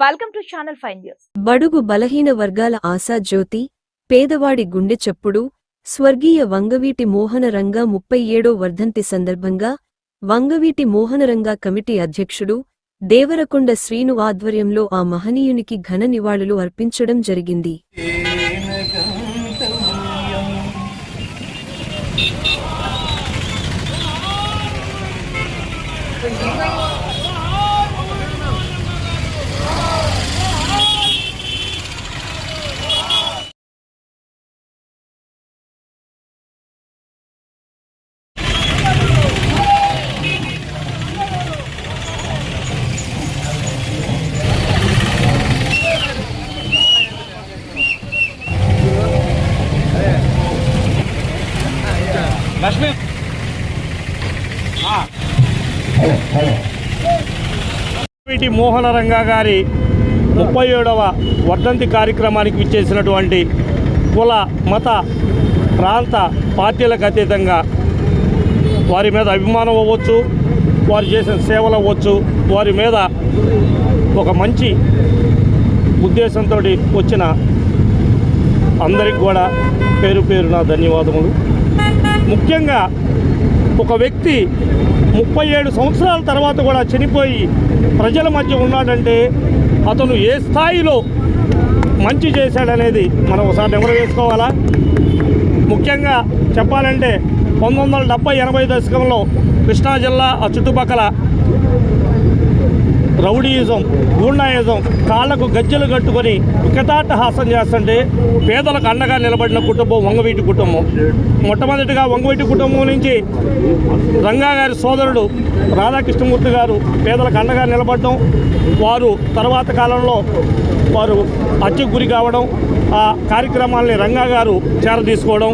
Welcome to channel 5 news. బడుగు బలహీన వర్గాల ఆశా జ్యోతి, పేదవాడి గుండె చప్పుడు, స్వర్గీయ వంగవీటి మోహనరంగా 37వ వర్ధంతి సందర్భంగా వంగవీటి మోహనరంగా కమిటీ అధ్యక్షుడు దేవరకొండ శ్రీను ఆధ్వర్యంలో ఆ మహనీయునికి ఘన నివాళులు అర్పించడం జరిగింది. వంగవీటి మోహనరంగా గారి 37వ వర్ధంతి కార్యక్రమానికి విచ్చేసినటువంటి కుల మత ప్రాంత పార్టీలకు అతీతంగా వారి మీద అభిమానం అవ్వచ్చు, వారు చేసిన సేవలు అవ్వచ్చు, వారి మీద ఒక మంచి ఉద్దేశంతో వచ్చిన అందరికి కూడా పేరు పేరున ధన్యవాదములు. ముఖ్యంగా ఒక వ్యక్తి 37 సంవత్సరాల తర్వాత కూడా చనిపోయి ప్రజల మధ్య ఉన్నాడంటే అతను ఏ స్థాయిలో మంచి చేశాడనేది మనం ఒకసారి నెమరు వేసుకోవాలా. ముఖ్యంగా చెప్పాలంటే 1970-80 దశకంలో కృష్ణా జిల్లా ఆ చుట్టుపక్కల రౌడీయిజం, గూండాయిజం కాళ్లకు గజ్జెలు కట్టుకొని వికటాట్టహాసం చేస్తుంటే పేదలకు అండగా నిలబడిన కుటుంబం వంగవీటి కుటుంబం. మొట్టమొదటిగా వంగవీటి కుటుంబం నుంచి రంగా గారి సోదరుడు రాధాకృష్ణమూర్తి గారు పేదలకు అండగా నిలబడడం, వారు తర్వాత కాలంలో వారు హత్యకు గురి కావడం, ఆ కార్యక్రమాల్ని రంగా గారు చేరదీసుకోవడం,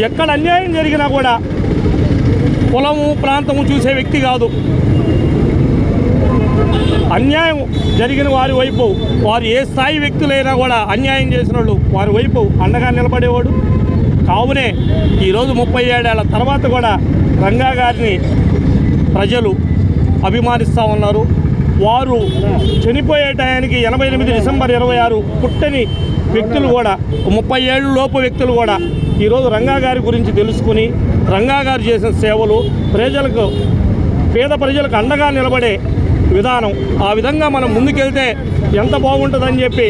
ఎక్కడ అన్యాయం జరిగినా కూడా కులము ప్రాంతము చూసే వ్యక్తి కాదు, అన్యాయం జరిగిన వారి వైపు వారు ఏ స్థాయి వ్యక్తులైనా కూడా అన్యాయం చేసిన వాళ్ళు వారి వైపు అండగా నిలబడేవాడు. కావునే ఈరోజు 37 ఏళ్ల తర్వాత కూడా రంగా గారిని ప్రజలు అభిమానిస్తూ ఉన్నారు. వారు చనిపోయే టయానికి 88 డిసెంబర్ 26 పుట్టని వ్యక్తులు కూడా 30 ఏళ్ళ లోపు వ్యక్తులు కూడా ఈరోజు రంగా గారి గురించి తెలుసుకుని రంగా గారు చేసిన సేవలు ప్రజలకు పేద ప్రజలకు అండగా నిలబడే విధానం, ఆ విధంగా మనం ముందుకెళ్తే ఎంత బాగుంటుందని చెప్పి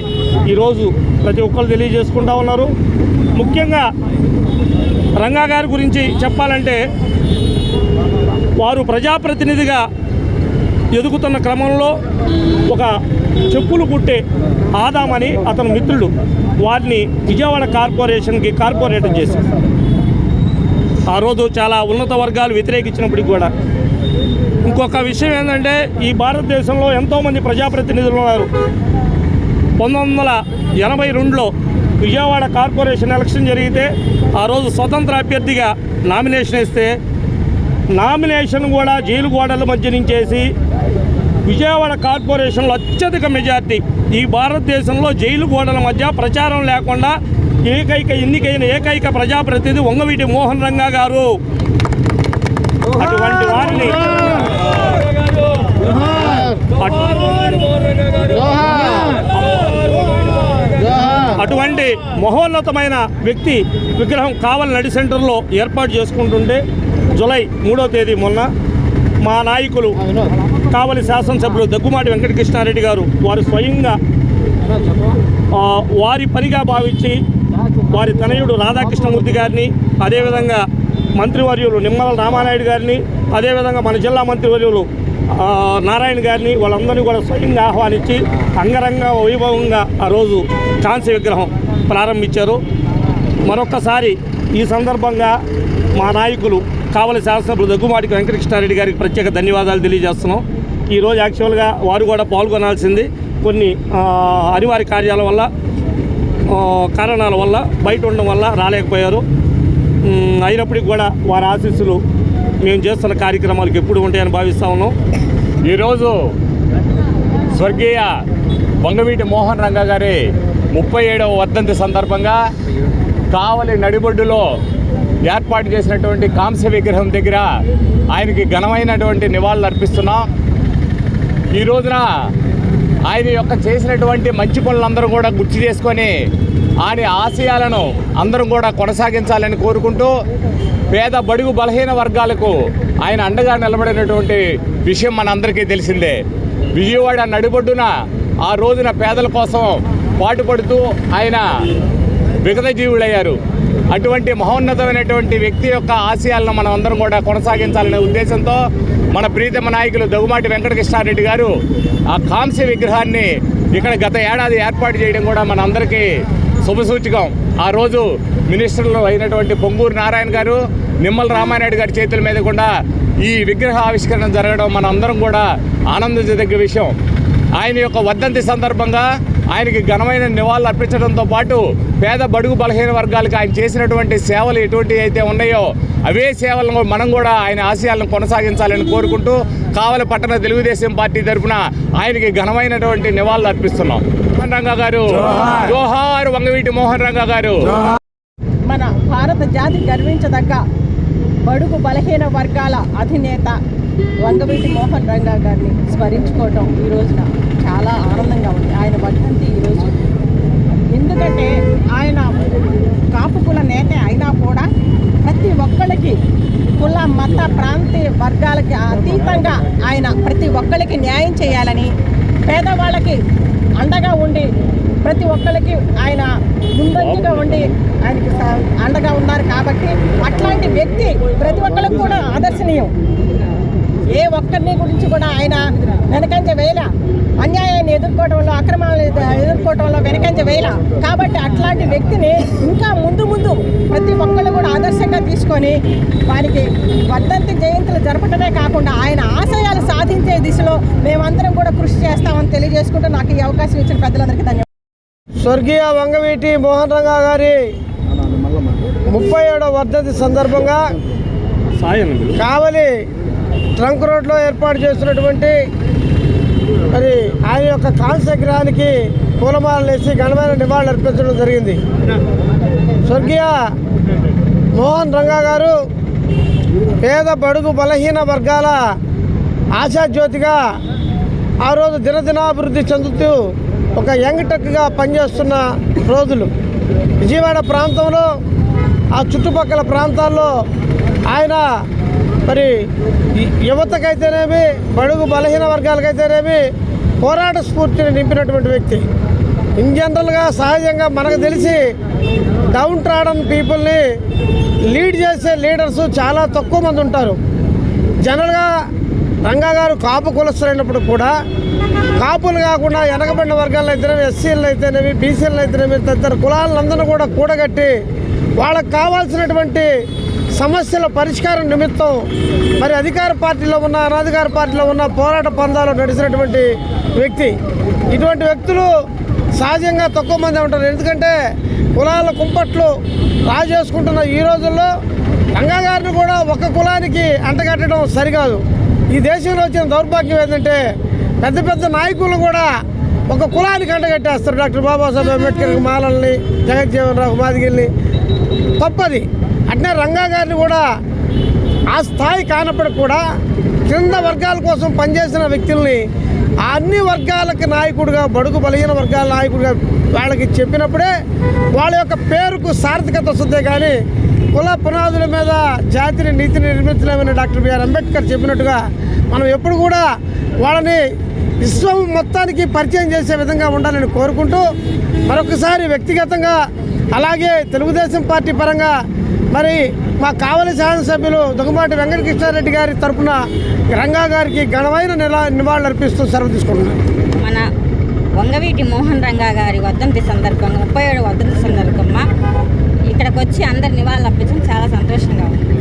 ఈరోజు ప్రతి ఒక్కరు తెలియజేసుకుంటూ ఉన్నారు. ముఖ్యంగా రంగా గారి గురించి చెప్పాలంటే వారు ప్రజాప్రతినిధిగా ఎదుగుతున్న క్రమంలో ఒక చెప్పులు కుట్టే ఆదామని అతని మిత్రుడు వారిని విజయవాడ కార్పొరేషన్కి కార్పొరేటర్ చేశారు. ఆ రోజు చాలా ఉన్నత వర్గాలు వ్యతిరేకించినప్పటికి కూడా. ఇంకొక విషయం ఏంటంటే ఈ భారతదేశంలో ఎంతోమంది ప్రజాప్రతినిధులు ఉన్నారు. 1982లో విజయవాడ కార్పొరేషన్ ఎలక్షన్ జరిగితే ఆ రోజు స్వతంత్ర అభ్యర్థిగా నామినేషన్ ఇస్తే నామినేషన్ కూడా జైలు గోడల మధ్య నుంచేసి విజయవాడ కార్పొరేషన్లో అత్యధిక మెజార్టీ, ఈ భారతదేశంలో జైలు గోడల మధ్య ప్రచారం లేకుండా ఎన్నికైన ఏకైక ప్రజాప్రతినిధి వంగవీటి మోహనరంగా గారు. అటువంటి వారిని అటువంటి మహోన్నతమైన వ్యక్తి విగ్రహం కావలి నడి సెంటర్లో ఏర్పాటు చేసుకుంటుంటే జూలై 3వ తేదీ మొన్న మా నాయకులు కావలి శాసనసభ్యులు దగ్గుమాటి వెంకటకృష్ణారెడ్డి గారు వారు స్వయంగా వారి పనిగా భావించి వారి తనయుడు రాధాకృష్ణమూర్తి గారిని, అదేవిధంగా మంత్రివర్యులు నిమ్మల రామానాయుడు గారిని, అదేవిధంగా మన జిల్లా మంత్రివర్యులు నారాయణ గారిని వాళ్ళందరినీ కూడా స్వయంగా ఆహ్వానించి అంగరంగ వైభవంగా ఆ రోజు కాంస్య విగ్రహం ప్రారంభించారు. మరొక్కసారి ఈ సందర్భంగా మా నాయకులు కావలి శాసనసభ్యులు దగ్గుమాటి వెంకటకృష్ణారెడ్డి గారికి ప్రత్యేక ధన్యవాదాలు తెలియజేస్తున్నాం. ఈరోజు యాక్చువల్గా వారు కూడా పాల్గొనాల్సింది కొన్ని అనివార్య కార్యాల వల్ల కారణాల వల్ల బయట ఉండడం వల్ల రాలేకపోయారు. అయినప్పటికీ కూడా వారి ఆశీస్సులు మేము చేస్తున్న కార్యక్రమాలకు ఎప్పుడు ఉంటాయని భావిస్తూ ఉన్నాం. ఈరోజు స్వర్గీయ వంగవీటి మోహనరంగా గారి 37వ వర్ధంతి సందర్భంగా కావలి నడిబొడ్డులో ఏర్పాటు చేసినటువంటి కాంస్య విగ్రహం దగ్గర ఆయనకి ఘనమైనటువంటి నివాళులు అర్పిస్తున్నాం. ఈ రోజున ఆయన యొక్క చేసినటువంటి మంచి పనులందరూ కూడా గుర్తు చేసుకొని ఆయన ఆశయాలను అందరం కూడా కొనసాగించాలని కోరుకుంటూ పేద బడుగు బలహీన వర్గాలకు ఆయన అండగా నిలబడినటువంటి విషయం మనందరికీ తెలిసిందే. విజయవాడ నడిబొడ్డున ఆ రోజున పేదల కోసం పాటుపడుతూ ఆయన విగత జీవులయ్యారు. అటువంటి మహోన్నతమైనటువంటి వ్యక్తి యొక్క ఆశయాలను మనం అందరం కూడా కొనసాగించాలనే ఉద్దేశంతో మన ప్రీతమ నాయకులు దగ్గుమాటి వెంకటకృష్ణారెడ్డి గారు ఆ కాంస్య విగ్రహాన్ని ఇక్కడ గత ఏడాది ఏర్పాటు చేయడం కూడా మన అందరికీ శుభసూచకం. ఆ రోజు మినిస్టర్లు అయినటువంటి పొంగూరు నారాయణ గారు, నిమ్మల రామానాయుడు గారి చేతుల మీద కూడా ఈ విగ్రహ ఆవిష్కరణ జరగడం మన అందరం కూడా ఆనందించదగ్గ విషయం. ఆయన యొక్క వర్ధంతి సందర్భంగా ఆయనకి ఘనమైన నివాళులు అర్పించడంతో పాటు పేద బడుగు బలహీన వర్గాలకు ఆయన చేసినటువంటి సేవలు ఎటువంటివి అయితే ఉన్నాయో అవే సేవలను మనం కూడా ఆయన ఆశయాలను కొనసాగించాలని కోరుకుంటూ కావలి పట్టణ తెలుగుదేశం పార్టీ తరఫున ఆయనకి ఘనమైనటువంటి నివాళులు అర్పిస్తున్నాం. మోహన్ రంగా గారు జోహార్, వంగవీటి మోహన్ రంగా గారు. మన భారత జాతి గర్వించదగ్గ బడుగు బలహీన వర్గాల అధినేత వంగవీటి మోహన్ రంగా గారిని స్మరించుకోవటం ఈ రోజున చాలా ఆనందంగా ఉంది. ఆయన వర్ధంతి ఈరోజు. ఎందుకంటే ఆయన కాపు కుల నేత అయినా కూడా ప్రతి ఒక్కరికి కుల మత ప్రాంతీయ వర్గాలకి అతీతంగా ఆయన ప్రతి ఒక్కరికి న్యాయం చేయాలని, పేదవాళ్ళకి అండగా ఉండి ప్రతి ఒక్కరికి ఆయన ముందంజగా ఉండి ఆయనకి అండగా ఉన్నారు. కాబట్టి అట్లాంటి వ్యక్తి ప్రతి ఒక్కరికి కూడా ఆదర్శనీయం. ఏ ఒక్కరిని గురించి కూడా ఆయన వెనకంజ వేల, అన్యాయాన్ని ఎదుర్కోవడంలో, అక్రమాలను ఎదుర్కోవడంలో వెనకంజ వేల. కాబట్టి అట్లాంటి వ్యక్తిని ఇంకా ముందు ముందు ప్రతి ఒక్కళ్ళు కూడా ఆదర్శంగా తీసుకొని వారికి వర్ధంతి జయంతులు జరపడమే కాకుండా ఆయన ఆశయాలు సాధించే దిశలో మేమందరం కూడా కృషి చేస్తామని తెలియజేసుకుంటూ నాకు ఈ అవకాశం ఇచ్చిన పెద్దలందరికీ ధన్యవాదాలు. స్వర్గీయ వంగవీటి మోహన్ రంగా గారి 37వ వర్ధంతి సందర్భంగా కావలి ట్రంక్ రోడ్లో ఏర్పాటు చేస్తున్నటువంటి మరి ఆయన యొక్క కాంస్య విగ్రహానికి పూలమాలలు వేసి ఘనమైన నివాళులు అర్పించడం జరిగింది. స్వర్గీయ మోహన్ రంగా గారు పేద బడుగు బలహీన వర్గాల ఆశాజ్యోతిగా ఆ రోజు దినదినాభివృద్ధి చెందుతూ ఒక యంగ్ టెక్గా పనిచేస్తున్న రోజులు. విజయవాడ ప్రాంతంలో ఆ చుట్టుపక్కల ప్రాంతాల్లో ఆయన మరి యువతకైతేనేమి, బడుగు బలహీన వర్గాలకైతేనేమి పోరాట స్ఫూర్తిని నింపినటువంటి వ్యక్తి. ఇన్ జనరల్గా సహజంగా మనకు తెలిసి డౌన్ ట్రాడన్ పీపుల్ని లీడ్ చేసే లీడర్స్ చాలా తక్కువ మంది ఉంటారు. జనరల్గా రంగా గారు కాపు కులస్తులైనప్పుడు కూడా కాపులు కాకుండా వెనకబడిన వర్గాలను అయితేనేమి, ఎస్సీలను అయితేనేమి, బీసీలను అయితేనేమి తదితర కులాలందరూ కూడా కూడగట్టి వాళ్ళకు కావాల్సినటువంటి సమస్యల పరిష్కారం నిమిత్తం మరి అధికార పార్టీలో ఉన్న, అనధికార పార్టీలో ఉన్న పోరాట పందాలు నడిచినటువంటి వ్యక్తి. ఇటువంటి వ్యక్తులు సహజంగా తక్కువ మంది ఉంటారు. ఎందుకంటే కులాల కుంపట్లు రాజేసుకుంటున్న ఈ రోజుల్లో రంగా గారిని కూడా ఒక కులానికి అంటగట్టడం సరికాదు. ఈ దేశంలో వచ్చిన దౌర్భాగ్యం ఏంటంటే పెద్ద పెద్ద నాయకులు కూడా ఒక కులానికి అంటగట్టేస్తారు. డాక్టర్ బాబాసాహెబ్ అంబేద్కర్ మాలల్ని, జగజ్జీవన్ రావు మాదిగిల్ని. తప్పది. అట్నే రంగా గారిని కూడా ఆ స్థాయి కానప్పటికి కూడా కింద వర్గాల కోసం పనిచేసిన వ్యక్తుల్ని అన్ని వర్గాలకి నాయకుడిగా, బడుగు బలహీన వర్గాల నాయకుడిగా వాళ్ళకి చెప్పినప్పుడే వాళ్ళ యొక్క పేరుకు సార్థకత వస్తుంది. కానీ కుల పునాదుల మీద జాతిని, నీతిని నిర్మించలేమని డాక్టర్ బిఆర్ అంబేద్కర్ చెప్పినట్టుగా మనం ఎప్పుడు కూడా వాళ్ళని విశ్వం మొత్తానికి పరిచయం చేసే విధంగా ఉండాలని కోరుకుంటూ మరొకసారి వ్యక్తిగతంగా అలాగే తెలుగుదేశం పార్టీ పరంగా మరి మా కావలి శాసనసభ్యులు దగ్గుమాటి వెంకటకృష్ణారెడ్డి గారి తరఫున రంగా గారికి ఘనమైన నివాళులు అర్పిస్తూ సెలవు తీసుకుంటున్నాను. మన వంగవీటి మోహన్ రంగా గారి వర్ధంతి సందర్భంగా 37వ వర్ధంతి సందర్భంగా ఇక్కడికి వచ్చి అందరి నివాళులు అర్పించడం చాలా సంతోషంగా ఉంది.